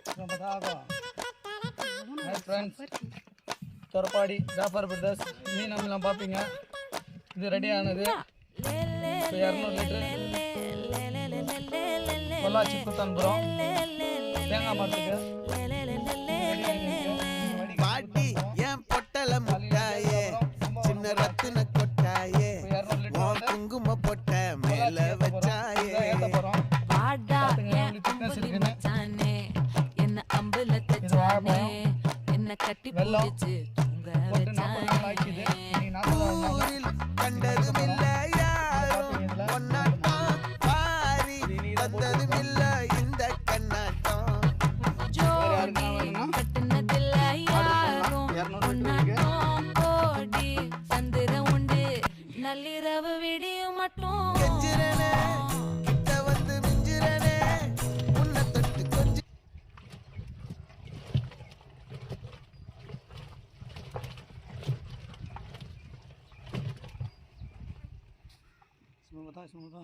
Hi friends, Thorappadi Jafar brothers மீன் நம்மளாம் பார்ப்பீங்க. இது ரெடி ஆனது. இப்போ 200 லிட்டர் பொள்ளாச்சி குத்தன்புரம் தேங்காய் மாட்டுக்கு பாட்டி ஏன் பொட்டல முட்டாயே சின்ன ரத்தின கொட்டாயே குங்கும பொட்ட மேல வச்சாயே என்ன அம்புல தச்சானே என்ன கட்டி பிடிச்சு ஊரில் கண்டதும் இல்ல யாரும் பொன்னாட்டம் பாரி வந்ததும் இல்ல இந்த கண்ணாட்டம் கட்டுனதில்ல யாரும் பொன்னாட்டம் கோடி சந்திர உண்டு நள்ளிரவு விடியும் மட்டும் வந்து மிஞ்சிரனே உன்னை தொட்டு கொஞ்சம் சுமதா